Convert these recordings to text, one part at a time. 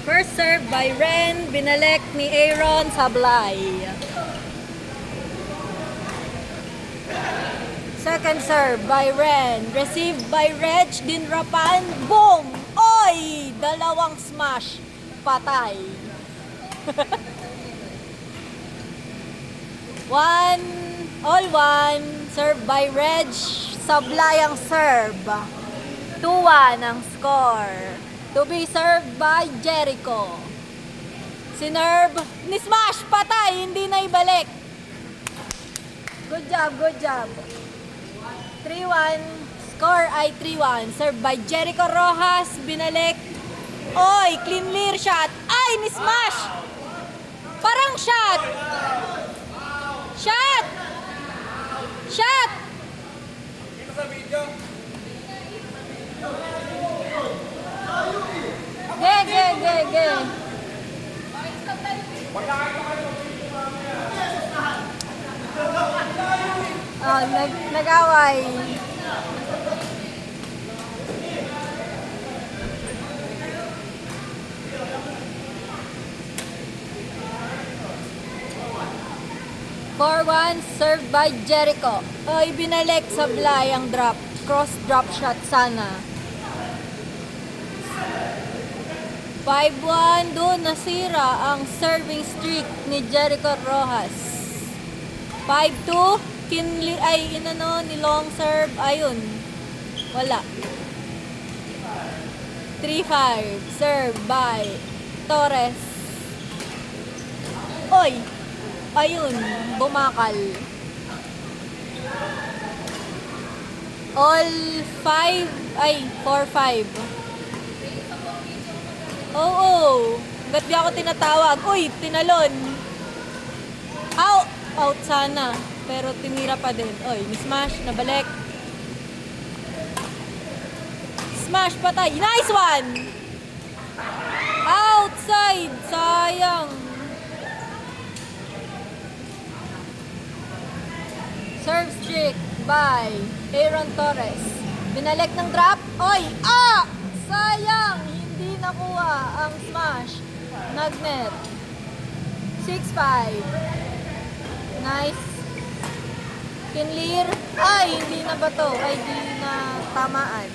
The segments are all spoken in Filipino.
First serve by Ren, binalik ni Aaron Sablay. Second serve by Ren, received by Reg Dinrapan. Boom! Oy! Dalawang smash. Patay. All one. Serve by Reg. Sablay ang serve. 2-1 ang score. To be served by Jericho. Sinerve. Ni-smash. Patay. Hindi na ibalik. Good job, good job. 3-1. Score ay 3-1. Served by Jericho Rojas. Binalik. Oy, clean clear shot. Ay, ni-smash. Parang shot. Shot. Shot. Dito sa video. Ge. Oh, nag-away. For one, served by Jericho. Oy, binalik Sablay ang drop. Cross drop shot sana. 5-1, doon nasira ang serving streak ni Jericho Rojas. 5-2, ni long serve, ayun, wala. 3-5, serve by Torres. Oy, ayun, bumakal. All 4-5. Oo. Ba't di ako tinatawag? Uy, tinalon. Out sana. Pero tinira pa din. Uy, ni-smash. Nabalik. Smash, patay. Nice one! Outside. Sayang. Serve streak by Aaron Torres. Binalik ng drop. Oy! Sayang! Hindi nakuha ang smash. Nagnet. 6-5. Nice. Kinlear. Ay, hindi na ba to? Ay, hindi na tamaan.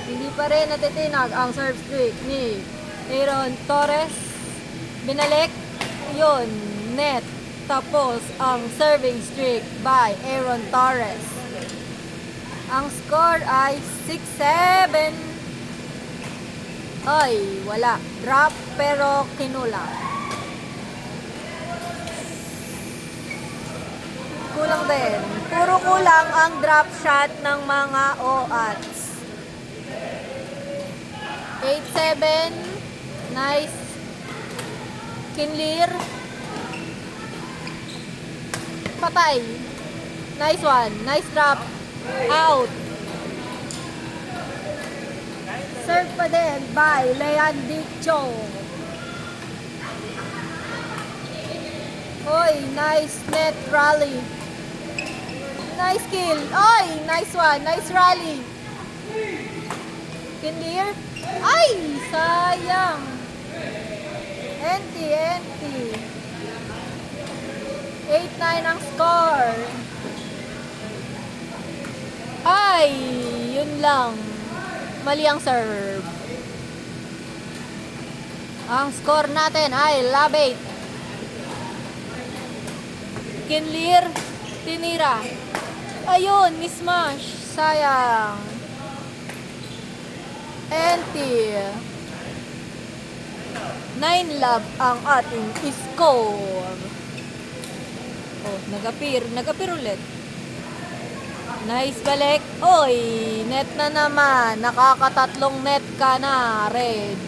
Hindi pa rin natitinag ang serve streak ni Aaron Torres. Binalik. Yun. Net. Tapos ang serving streak by Aaron Torres. Ang score ay 6-7. Ay, wala. Drop pero kinulang. Kulang din. Puro kulang ang drop shot ng mga OATs. 8-7. Nice. Kinlear. Patay. Nice one. Nice drop. Out. Serve pa din by Leon Dicho. Oy, nice net rally. Nice kill. Oy, nice one. Nice rally. Kinlear. Ay, sayang. Empty. 8-9 ang score. Ay, yun lang. Mali ang serve. Ang score natin ay 8. Kinlear, tinira. Ayun, ni-smash. Sayang. Empty. 9-love ang ating score. Oh, nag-appear ulit. Nice balik. Oy, net na naman. Nakakatatlong net ka na, Reg.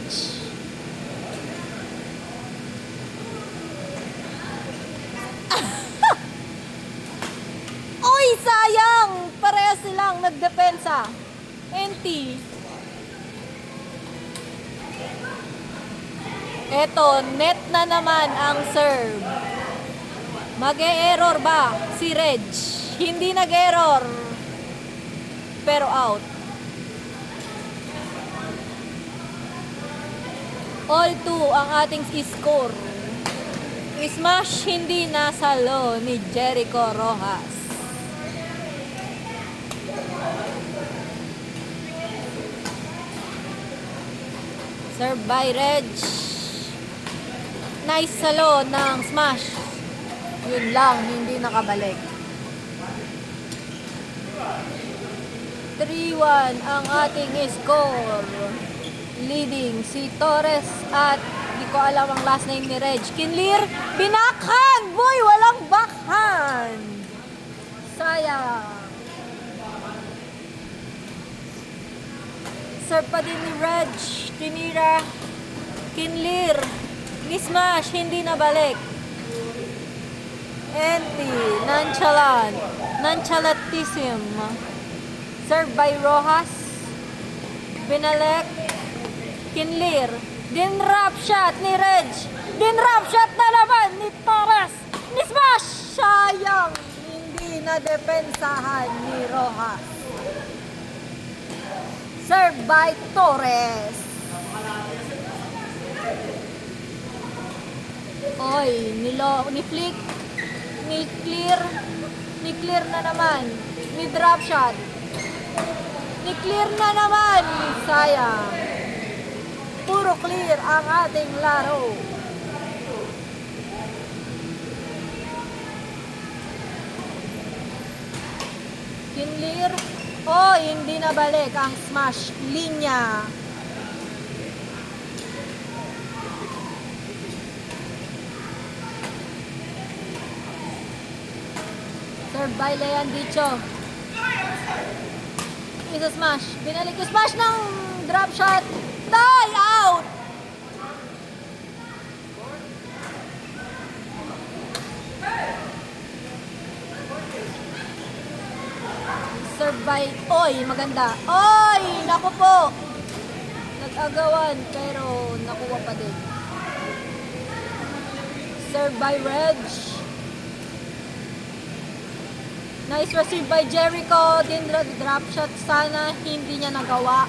Oy, sayang. Pareha silang nagdepensa. NT. Eto, net na naman ang serve. Mag-e-error ba si Reg? Hindi nag-error. Pero out. All 2 ang ating score. Smash hindi nasalo ni Jericho Rojas. Serve by Reg. Nice salo ng smash. Yun lang, hindi nakabalik. 3-1 ang ating score. Leading si Torres at di ko alam ang last name ni Reg. Kinlir, binakhand! Boy, walang backhand! Sayang. Serve pa din ni Reg. Tinira. Kinlir. Ni-smash, hindi nabalik. Empty. Nonchalant. Nonchalantism. Serve by Rojas. Binalik. Kinlir. Din-wrap shot ni Reg. Din-wrap shot na naman ni Torres. Ni-smash! Sayang. Hindi na depensahan ni Rojas. Serve by Torres. Oy, ni-flick. Ni-clear na naman. Ni-drop shot. Ni-clear na naman. Sayang. Puro clear ang ating laro. Kinlir. Oh, hindi na balik ang smash linya. Serve by Leon Dicho. Isa smash. Binalik yung smash ng drop shot. Die out! Serve by, oy, maganda. Oy, naku po. Nag-agawan, pero nakuha pa din. Serve by Reg. Nice receive by Jericho. Din drop shot sana, hindi niya nagawa.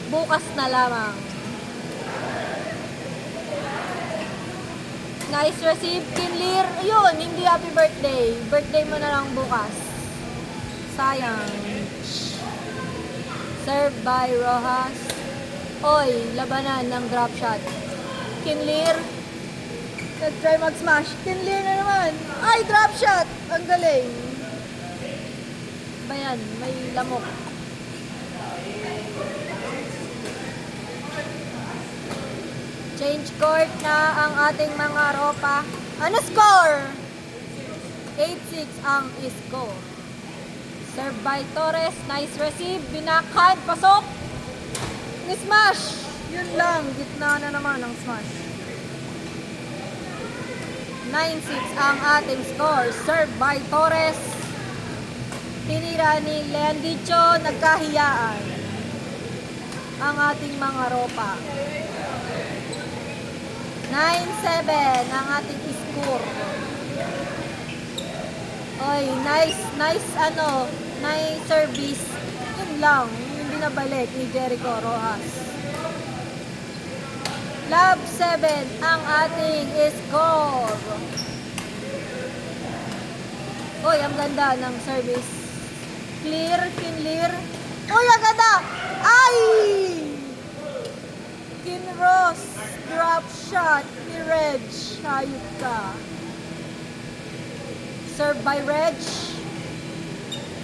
Bukas na lamang. Nice receive, Kinlir. Yun, hindi happy birthday. Birthday mo na lang bukas. Sayang. Serve by Rojas. Oy, labanan ng drop shot. Kinlir. Nag-try mag-smash. Kinlir na naman. Ay, drop shot. Ang galing. Bayan, may lamok. Change court na ang ating mga ropa. Ano score? 8-6 ang score. Serve by Torres. Nice receive. Binakhand. Pasok. Ni-smash. Yun lang. Gitna na naman ang smash. 9-6 ang ating score. Serve by Torres. Tinira ni Leon Dicho. Nagkahiyaan ang ating mga ropa. 9-7 ang ating score. Oy, nice service. Yun lang, hindi na balik ni Jericho Rojas. Love 7 ang ating score. Oy, ang ganda ng service. Clear, Kinlir. Oy, ang ganda! Ay! Kinross. Drop shot ni Reg. Hayop ka. Serve by Reg.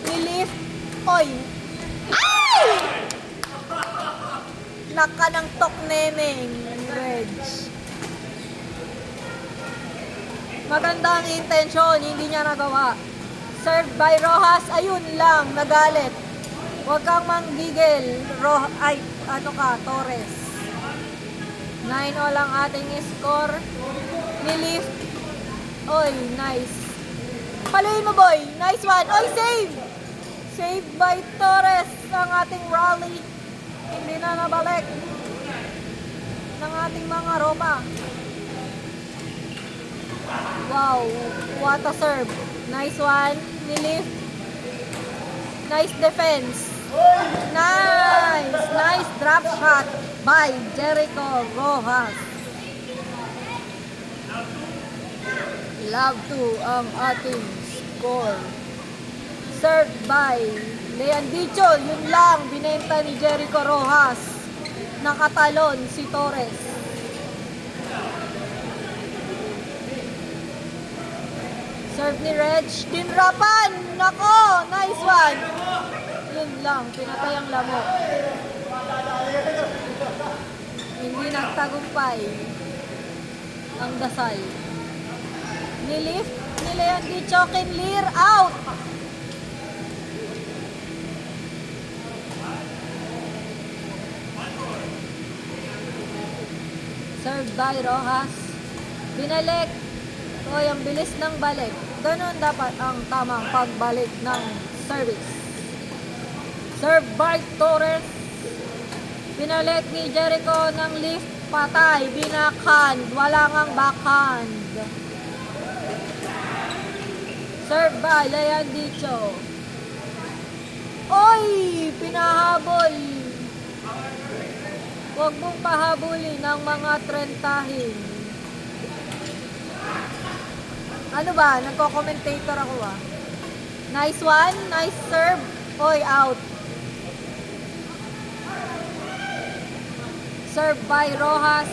Ni-lift. Oy. Ay! Naka ng tok neneng. Reg. Maganda ang intensyon. Hindi niya nagawa. Serve by Rojas. Ayun lang. Nagalit. Huwag kang manggigil. Torres. 9-all ang ating score. Ni-lift. Oy, nice. Paluin mo, boy. Nice one. Oy, save! Save by Torres ang ating rally. Hindi na nabalik ng ating mga ropa. Wow. What a serve. Nice one. Ni-lift. Nice defense. Nice. Nice drop shot. by Jericho Rojas. Love 2 ang ating score. Served by Leon Dicho. Yun lang, binenta ni Jericho Rojas. Nakatalon si Torres. Serve ni Reg. Dinrapan! Nako! Nice one! Yun lang, pinatay ang lamok. Hindi nagtagumpay ang dasal. Nilift ni Leon Dicho, Kinlir, out! Served by Rojas. Binalik. Oy, ang bilis ng balik. Ganon dapat ang tamang pagbalik ng service. Served by Torres. Binalik ni Jericho ng lift. Patay. Binakhand. Wala ngang backhand. Served by Leon Dicho. Oy! Pinahabol. Huwag mong pahabulin ng mga trentahin. Ano ba? Nagko-commentator ako ah. Nice one. Nice serve. Oy, out. Serve by Rojas.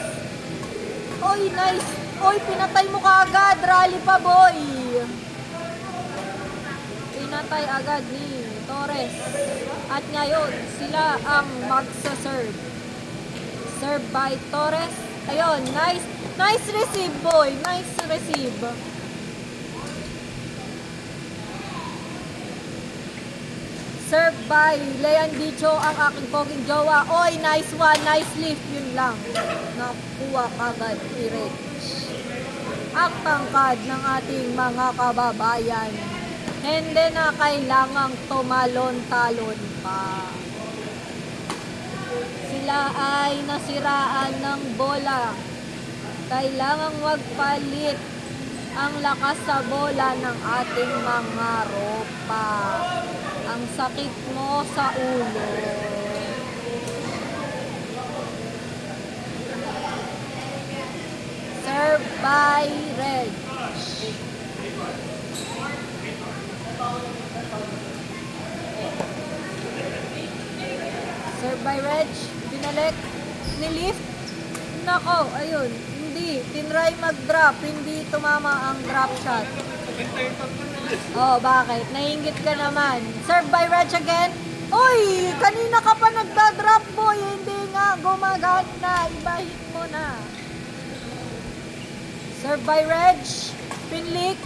Oy, nice. Oy, pinatay mo kaagad. Rally pa, boy. Pinatay agad ni Torres. At ngayon, sila ang magsa-serve. Serve by Torres. Ayun, nice. Nice receive, boy. Nice receive. Serve by Leon Dicho, ang aking poging jowa. Oy, nice one, nice lift. Yun lang. Nakuha kagad ni Rich. Ang tangkad ng ating mga kababayan. Hindi na kailangang tumalon-talon pa. Sila ay nasiraan ng bola. Kailangang magpalit ang lakas sa bola ng ating mga ropa. Ang sakit mo sa ulo. Served by Reg. Served by Reg. Binalik. Nilift. Nako, ayun. Hindi. Tinry mag-drop. Hindi tumama ang drop shot. Oh, bakit? Nainggit ka naman. Serve by Reg again. Uy! Kanina ka pa nagda-drop, boy. Hindi nga. Gumagana. Ibahin mo na. Serve by Reg. Pinlik.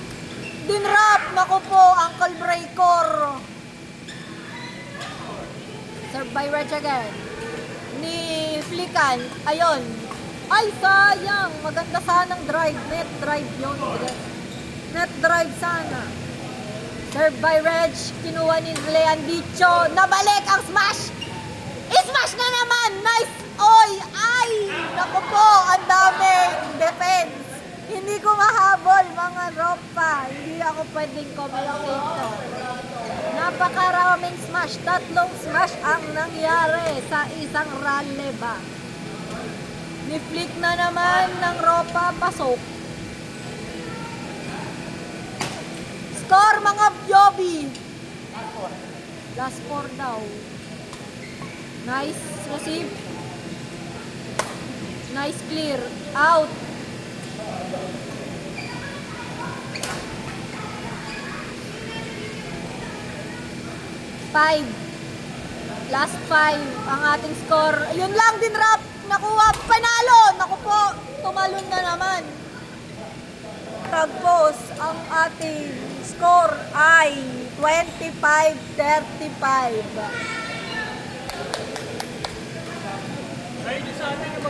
Dinrap. Naku po, Uncle Breaker. Serve by Reg again. Ni Flican. Ayun. Ay, sayang. Maganda sanang drive. Net drive yun. Net drive sana. Serve by Reg. Kinuha ni Leon Dicho. Nabalik ang smash. I-smash na naman. Nice. Oy. Ay. Naku po. Ang daming defense. Hindi ko mahabol mga ropa. Hindi ako pwedeng commentator. Napakaraming smash. 3 smash ang nangyari sa isang rally ba. Ni-flick na naman ng ropa. Pasok. Score mga Byobi. Last 4 daw. Nice receive. Nice clear. Out. Five. Last 5 ang ating score. Ayun lang din rap. Nakuha. Panalo. Naku po. Tumalon na naman. Tagpos ang ating score ay 25-35. Ay, di sa atin yung